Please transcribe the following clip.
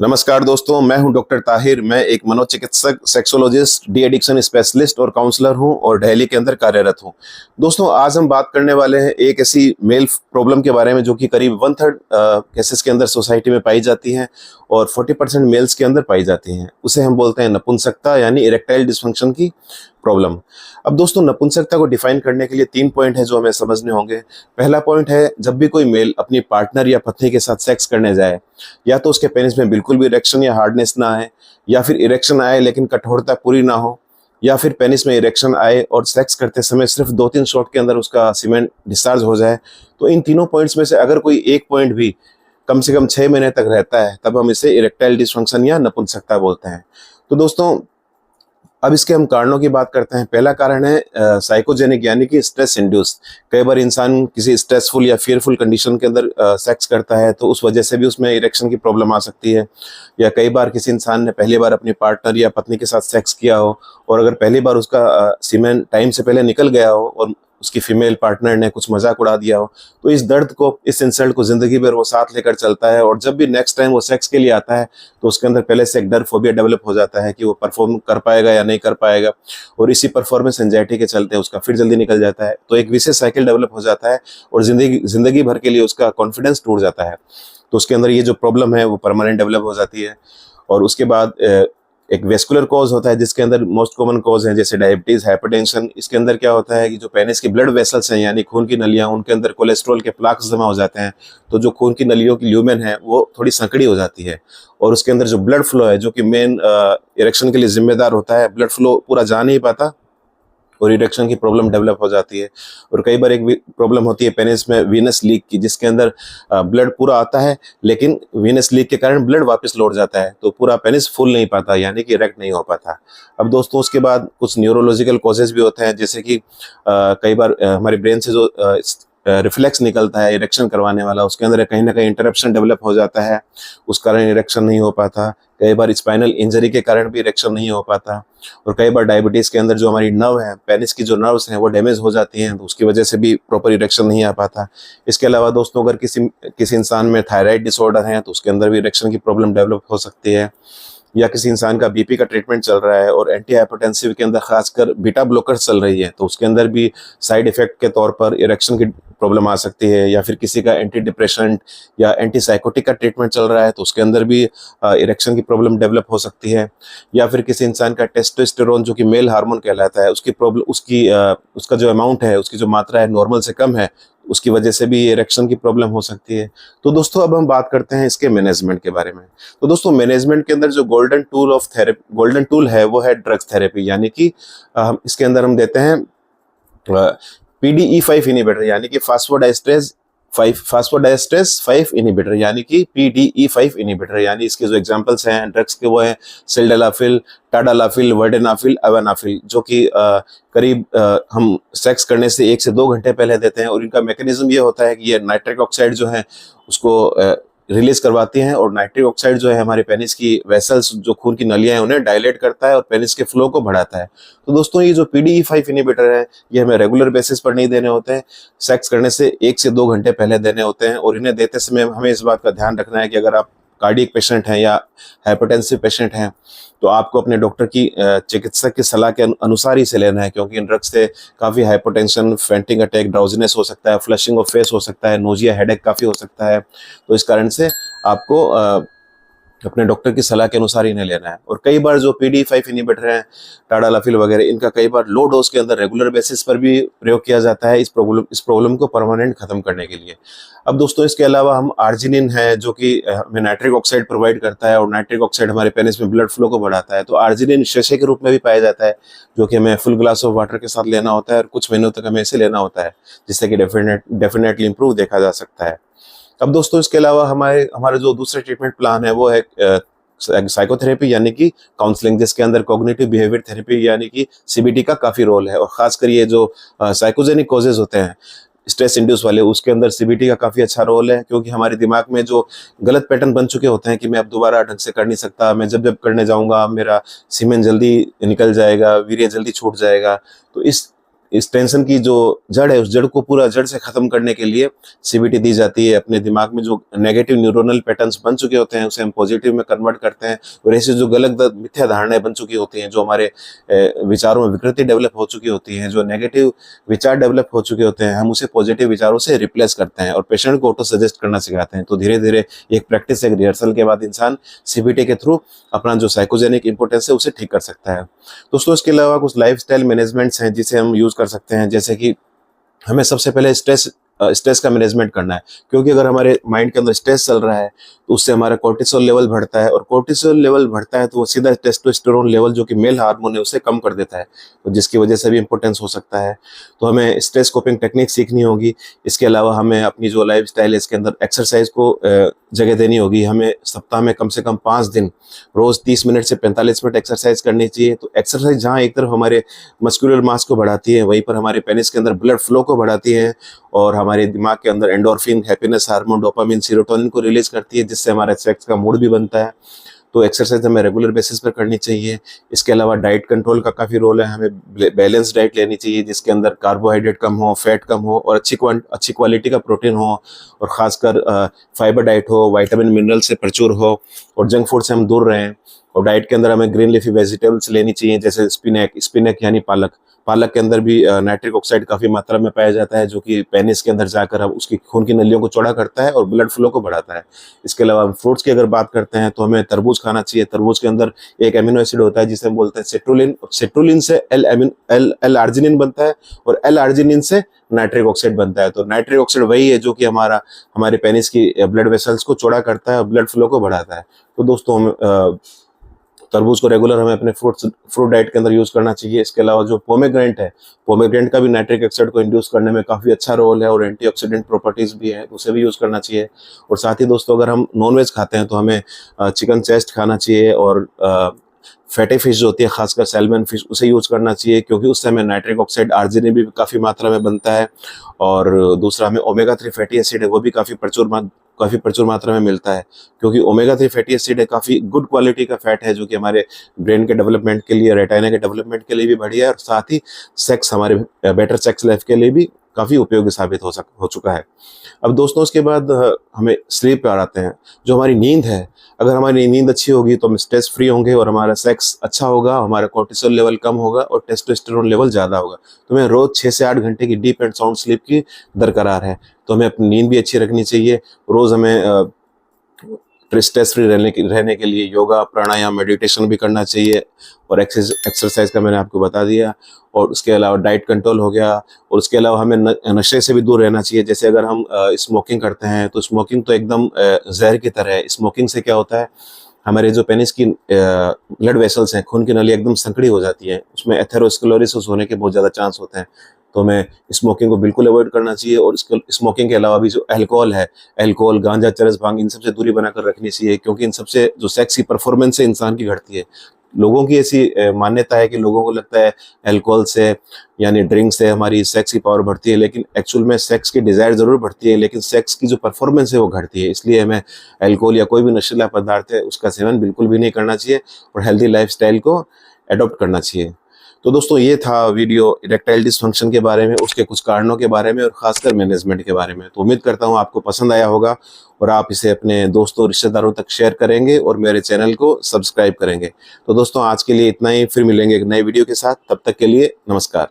नमस्कार दोस्तों, मैं हूं डॉक्टर ताहिर। मैं एक मनोचिकित्सक, सेक्सोलॉजिस्ट, डी एडिक्शन स्पेशलिस्ट और काउंसलर हूं और दिल्ली के अंदर कार्यरत हूं। दोस्तों, आज हम बात करने वाले हैं एक ऐसी मेल प्रॉब्लम के बारे में जो कि करीब 1/3 केसेस के अंदर सोसाइटी में पाई जाती है और 40% मेल्स के अंदर पाई जाती हैं। उसे हम बोलते हैं नपुंसकता, यानी इरेक्टाइल डिस्फंक्शन की प्रॉब्लम। अब दोस्तों, नपुंसकता को डिफाइन करने के लिए 3 पॉइंट है जो हमें समझने होंगे। पहला पॉइंट है, जब भी कोई मेल अपनी पार्टनर या पत्नी के साथ सेक्स करने जाए, या तो उसके पेनिस में बिल्कुल भी इरेक्शन या हार्डनेस ना आए, या फिर इरेक्शन आए लेकिन कठोरता पूरी ना हो, या फिर पेनिस में इरेक्शन आए और सेक्स करते समय सिर्फ 2-3 शॉट के अंदर उसका सीमेंट डिस्चार्ज हो जाए, तो इन तीनों पॉइंट्स में से अगर कोई एक पॉइंट भी कम से कम 6 महीने तक रहता है, तब हम इसे इरेक्टाइल डिस्फंक्शन या नपुंसकता बोलते हैं। तो दोस्तों, अब इसके हम कारणों की बात करते हैं। पहला कारण है साइकोजेनिक, यानी कि स्ट्रेस इंड्यूस। कई बार इंसान किसी स्ट्रेसफुल या फियरफुल कंडीशन के अंदर सेक्स करता है, तो उस वजह से भी उसमें इरेक्शन की प्रॉब्लम आ सकती है। या कई बार किसी इंसान ने पहली बार अपनी पार्टनर या पत्नी के साथ सेक्स किया हो और अगर पहली बार उसका सीमेन टाइम से पहले निकल गया हो और उसकी फीमेल पार्टनर ने कुछ मजाक उड़ा दिया हो, तो इस दर्द को, इस इंसल्ट को जिंदगी भर वो साथ लेकर चलता है। और जब भी नेक्स्ट टाइम वो सेक्स के लिए आता है, तो उसके अंदर पहले से एक डर, फोबिया डेवलप हो जाता है कि वो परफॉर्म कर पाएगा या नहीं कर पाएगा, और इसी परफॉर्मेंस एंजाइटी के चलते उसका फिर जल्दी निकल जाता है। तो एक विशेष साइकिल डेवलप हो जाता है और जिंदगी भर के लिए उसका कॉन्फिडेंस टूट जाता है। तो उसके अंदर ये जो प्रॉब्लम है वो परमानेंट डेवलप हो जाती है। और उसके बाद एक वेस्कुलर कॉज होता है, जिसके अंदर मोस्ट कॉमन कॉज है जैसे डायबिटीज, हाइपरटेंशन। इसके अंदर क्या होता है कि जो पेनिस की ब्लड वेसल्स हैं, यानी खून की नलियां, उनके अंदर कोलेस्ट्रॉल के प्लाक्स जमा हो जाते हैं। तो जो खून की नलियों की ल्यूमेन है वो थोड़ी संकड़ी हो जाती है, और उसके अंदर जो ब्लड फ्लो है, जो कि मेन इरेक्शन के लिए जिम्मेदार होता है, ब्लड फ्लो पूरा जा नहीं पाता और इरेक्शन की प्रॉब्लम डेवलप हो जाती है। और कई बार एक प्रॉब्लम होती है पेनिस में वीनस लीक की, जिसके अंदर ब्लड पूरा आता है लेकिन वीनस लीक के कारण ब्लड वापस लौट जाता है, तो पूरा पेनिस फुल नहीं पाता, यानी कि इरेक्ट नहीं हो पाता। अब दोस्तों, उसके बाद कुछ न्यूरोलॉजिकल कॉजेज भी होते हैं, जैसे कि कई बार हमारे ब्रेन से जो रिफ्लेक्स निकलता है इरेक्शन करवाने वाला, उसके अंदर कहीं ना कहीं इंटरप्शन डेवलप हो जाता है, उस कारण इरेक्शन नहीं हो पाता। कई बार स्पाइनल इंजरी के कारण भी इरेक्शन नहीं हो पाता। और कई बार डायबिटीज के अंदर जो हमारी नर्व है, पेनिस की जो नर्व्स हैं, वो डैमेज हो जाती हैं, तो उसकी वजह से भी प्रॉपर इरेक्शन नहीं आ पाता। इसके अलावा दोस्तों, अगर किसी इंसान में थायराइड डिसऑर्डर है, तो उसके अंदर भी इरेक्शन की प्रॉब्लम डेवलप हो सकती है। या किसी इंसान का बीपी का ट्रीटमेंट चल रहा है और एंटी हाइपरटेंसिव के अंदर खासकर बीटा ब्लॉकर चल रही है, तो उसके अंदर भी साइड इफेक्ट के तौर पर इरेक्शन की प्रॉब्लम आ सकती है। या फिर किसी का एंटी डिप्रेशन या एंटी साइकोटिक का ट्रीटमेंट चल रहा है, तो उसके अंदर भी इरेक्शन की प्रॉब्लम डेवलप हो सकती है। या फिर किसी इंसान का टेस्टोस्टेरोन, जो कि मेल हार्मोन कहलाता है, उसकी प्रॉब्लम, उसका जो अमाउंट है, उसकी जो मात्रा है नॉर्मल से कम है, उसकी वजह से भी इरेक्शन की प्रॉब्लम हो सकती है। तो दोस्तों, अब हम बात करते हैं इसके मैनेजमेंट के बारे में। तो दोस्तों, मैनेजमेंट के अंदर जो गोल्डन टूल है वो है ड्रग्स थेरेपी, यानी कि इसके अंदर हम देते हैं PDE5 इनिबिटर, यानी कि फास्फोडाइस्ट्रेस 5 इनिबिटर, यानी कि PDE5 इनिबिटर। यानी इसके जो एग्जांपल्स हैं ड्रग्स के, वो हैं सिल्डेनाफिल, टाडालाफिल, वर्डेनाफिल, अवेनाफिल, जो कि करीब हम सेक्स करने से 1 से 2 घंटे पहले देते हैं। और इनका मैकेनिज्म ये होता है कि ये नाइट्रिक ऑक्साइड जो है उसको रिलीज करवाती हैं, और नाइट्रिक ऑक्साइड जो है हमारे पेनिस की वेसल्स, जो खून की नलियां हैं, उन्हें डायलेट करता है और पेनिस के फ्लो को बढ़ाता है। तो दोस्तों, ये जो PDE5 इनिबिटर है, ये हमें रेगुलर बेसिस पर नहीं देने होते हैं, सेक्स करने से 1 से 2 घंटे पहले देने होते हैं। और इन्हें देते समय हमें इस बात का ध्यान रखना है कि अगर आप कार्डियक पेशेंट हैं या हाइपरटेंसिव पेशेंट हैं, तो आपको अपने डॉक्टर की, चिकित्सक की सलाह के अनुसार ही से लेना है, क्योंकि इन ड्रग्स से काफ़ी हाइपोटेंशन, फेंटिंग अटैक, ड्राउजीनेस हो सकता है, फ्लशिंग ऑफ फेस हो सकता है, नोजिया, हेडेक काफ़ी हो सकता है। तो इस कारण से आपको अपने डॉक्टर की सलाह के अनुसार इन्हें लेना है। और कई बार जो PDE5 इनिबिटर हैं, टाडालाफिल वगैरह, इनका कई बार लो डोज के अंदर रेगुलर बेसिस पर भी प्रयोग किया जाता है इस प्रॉब्लम को परमानेंट खत्म करने के लिए। अब दोस्तों, इसके अलावा हम आर्जिनिन है, जो कि हमें नाइट्रिक ऑक्साइड प्रोवाइड करता है, और नाइट्रिक ऑक्साइड हमारे पेनिस में ब्लड फ्लो को बढ़ाता है। तो आर्जिनिन शशे के रूप में भी पाया जाता है, जो कि हमें फुल ग्लास ऑफ वाटर के साथ लेना होता है और कुछ महीनों तक हमें इसे लेना होता है, जिससे कि डेफिनेटली इंप्रूव देखा जा सकता है। अब दोस्तों, इसके अलावा हमारे जो दूसरे ट्रीटमेंट प्लान है वो है साइकोथेरेपी, यानी कि काउंसलिंग, जिसके अंदर कॉग्निटिव बिहेवियर थेरेपी यानी कि CBT का काफी रोल है। और खासकर ये जो साइकोजेनिक कॉजेज होते हैं, स्ट्रेस इंड्यूस वाले, उसके अंदर CBT का काफी अच्छा रोल है, क्योंकि हमारे दिमाग में जो गलत पैटर्न बन चुके होते हैं कि मैं अब दोबारा ढंग से कर नहीं सकता, मैं जब जब करने जाऊंगा मेरा सीमेन जल्दी निकल जाएगा, वीर्य जल्दी छूट जाएगा, तो इस इस टेंशन की जो जड़ है, उस जड़ को पूरा जड़ से खत्म करने के लिए सीबीटी दी जाती है। अपने दिमाग में जो नेगेटिव न्यूरोनल पैटर्न्स बन चुके होते हैं उसे हम पॉजिटिव में कन्वर्ट करते हैं, और ऐसे जो गलत मिथ्या धारणाएं बन चुकी होती हैं, जो हमारे विचारों में विकृति डेवलप हो चुकी होती है, जो नेगेटिव विचार डेवलप हो चुके होते हैं, हम उसे पॉजिटिव विचारों से रिप्लेस करते हैं और पेशेंट को ऑटो सजेस्ट करना सिखाते हैं। तो धीरे धीरे एक प्रैक्टिस, एक रिहर्सल के बाद इंसान सीबीटी के थ्रू अपना जो साइकोजेनिक इंपोर्टेंस है उसे ठीक कर सकता है। दोस्तों इसके अलावा कुछ लाइफस्टाइल मैनेजमेंट्स हैं जिसे हम यूज कर सकते हैं, जैसे कि हमें सबसे पहले स्ट्रेस का मैनेजमेंट करना है, क्योंकि अगर हमारे माइंड के अंदर स्ट्रेस चल रहा है तो उससे हमारा कोर्टिसोल लेवल बढ़ता है, और कोर्टिसोल लेवल बढ़ता है तो वो सीधा टेस्टोस्टेरोन लेवल जो कि मेल हार्मोन है उसे कम कर देता है, तो जिसकी वजह से भी इंपोर्टेंस हो सकता है। तो हमें स्ट्रेस कोपिंग टेक्निक सीखनी होगी। इसके अलावा हमें अपनी जो लाइफ स्टाइल है इसके अंदर एक्सरसाइज को जगह देनी होगी। हमें सप्ताह में कम से कम 5 दिन रोज 30 मिनट से 45 मिनट एक्सरसाइज करनी चाहिए। तो एक्सरसाइज जहाँ एक तरफ हमारे मस्कुलर मास को बढ़ाती है, वहीं पर हमारे पेनिस के अंदर ब्लड फ्लो को बढ़ाती है, और हमारे दिमाग के अंदर endorphin, happiness hormone, dopamine, serotonin को रिलीज करती है, जिससे हमारे सेक्स का मूड भी बनता है। तो एक्सरसाइज हमें रेगुलर बेसिस पर करनी चाहिए। इसके अलावा डाइट कंट्रोल का काफ़ी रोल है। हमें बैलेंस डाइट लेनी चाहिए जिसके अंदर कार्बोहाइड्रेट कम हो, फैट कम हो, और अच्छी क्वालिटी का प्रोटीन हो, और ख़ासकर फाइबर डाइट हो, विटामिन मिनरल से प्रचुर हो, और जंक फूड से हम दूर रहें। और डाइट के अंदर हमें ग्रीन लीफी वेजिटेबल्स लेनी चाहिए, जैसे स्पिनक यानी पालक के अंदर भी नाइट्रिक ऑक्साइड काफ़ी मात्रा में पाया जाता है, जो कि पेनिस के अंदर जाकर हम उसकी खून की नलियों को चौड़ा करता है और ब्लड फ्लो को बढ़ाता है। इसके अलावा हम फ्रूट्स की अगर बात करते हैं तो हमें तरबूज खाना चाहिए। तरबूज के अंदर एक एमिनो एसिड होता है जिसे हम बोलते हैं सेट्रोलिन। सेट्रोलिन से एल आर्जिनिन बनता है, और एल आर्जिनिन से नाइट्रिक ऑक्साइड बनता है। तो नाइट्रिक ऑक्साइड वही है जो कि हमारे पेनिस की ब्लड वेसल्स को चौड़ा करता है और ब्लड फ्लो को बढ़ाता है। तो दोस्तों हम तरबूज को रेगुलर हमें अपने फ्रूट डाइट के अंदर यूज करना चाहिए। इसके अलावा जो पोमेग्रेनेट है, पोमेग्रेनेट का भी नाइट्रिक ऑक्साइड को इंड्यूस करने में काफ़ी अच्छा रोल है, और एंटीऑक्सीडेंट प्रॉपर्टीज भी है, उसे भी यूज करना चाहिए। और साथ ही दोस्तों अगर हम नॉनवेज खाते हैं तो हमें चिकन चेस्ट खाना चाहिए, और फैटी फिश जो होती है, खासकर सैल्मन फिश, उसे यूज करना चाहिए, क्योंकि उससे हमें नाइट्रिक ऑक्साइड आर्जिनिन भी काफ़ी मात्रा में बनता है। और दूसरा हमें ओमेगा 3 फैटी एसिड है, वो भी काफ़ी प्रचुर मात्रा में मिलता है, क्योंकि ओमेगा 3 फैटी एसिड है काफ़ी गुड क्वालिटी का फैट है, जो कि हमारे ब्रेन के डेवलपमेंट के लिए, रेटाइना के डेवलपमेंट के लिए भी बढ़िया है, और साथ ही हमारे बेटर सेक्स लाइफ के लिए भी काफ़ी उपयोगी साबित हो चुका है। अब दोस्तों उसके बाद हमें स्लीप पर आते हैं। जो हमारी नींद है, अगर हमारी नींद अच्छी होगी तो हम स्ट्रेस फ्री होंगे, और हमारा सेक्स अच्छा होगा, हमारा कोर्टिसोल लेवल कम होगा, और टेस्टोस्टेरोन लेवल ज़्यादा होगा। तो हमें रोज़ 6 से 8 घंटे की डीप एंड साउंड स्लीप की दरकार है। तो हमें अपनी नींद भी अच्छी रखनी चाहिए। रोज़ हमें स्ट्रेस फ्री रहने के लिए योगा, प्राणायाम, मेडिटेशन भी करना चाहिए, और एक्सरसाइज का मैंने आपको बता दिया। और उसके अलावा डाइट कंट्रोल हो गया, और उसके अलावा हमें नशे से भी दूर रहना चाहिए। जैसे अगर हम स्मोकिंग करते हैं तो स्मोकिंग तो एकदम जहर की तरह है। स्मोकिंग से क्या होता है, हमारे जो पेनिस की ब्लड वेसल्स हैं, खून की नली एकदम संकड़ी हो जाती है, उसमें एथेरोस्क्लेरोसिस होने के बहुत ज़्यादा चांस होते हैं। तो हमें स्मोकिंग को बिल्कुल अवॉइड करना चाहिए। और स्मोकिंग के अलावा भी जो अल्कोहल है, अल्कोहल, गांजा, चरस, भांग, इन सबसे दूरी बनाकर रखनी चाहिए, क्योंकि इन सबसे जो सेक्स की परफॉर्मेंस है इंसान की घटती है। लोगों की ऐसी मान्यता है कि लोगों को लगता है अल्कोहल से यानी ड्रिंक से हमारी सेक्स की पावर बढ़ती है, लेकिन एक्चुअल में सेक्स की डिजायर जरूर बढ़ती है, लेकिन सेक्स की जो परफॉर्मेंस है वो घटती है। इसलिए हमें अल्कोहल या कोई भी नशीला पदार्थ है उसका सेवन बिल्कुल भी नहीं करना चाहिए, और हेल्दी लाइफस्टाइल को एडॉप्ट करना चाहिए। तो दोस्तों ये था वीडियो इरेक्टाइल डिसफंक्शन के बारे में, उसके कुछ कारणों के बारे में, और खासकर मैनेजमेंट के बारे में। तो उम्मीद करता हूँ आपको पसंद आया होगा, और आप इसे अपने दोस्तों, रिश्तेदारों तक शेयर करेंगे, और मेरे चैनल को सब्सक्राइब करेंगे। तो दोस्तों आज के लिए इतना ही, फिर मिलेंगे एक नए वीडियो के साथ। तब तक के लिए नमस्कार।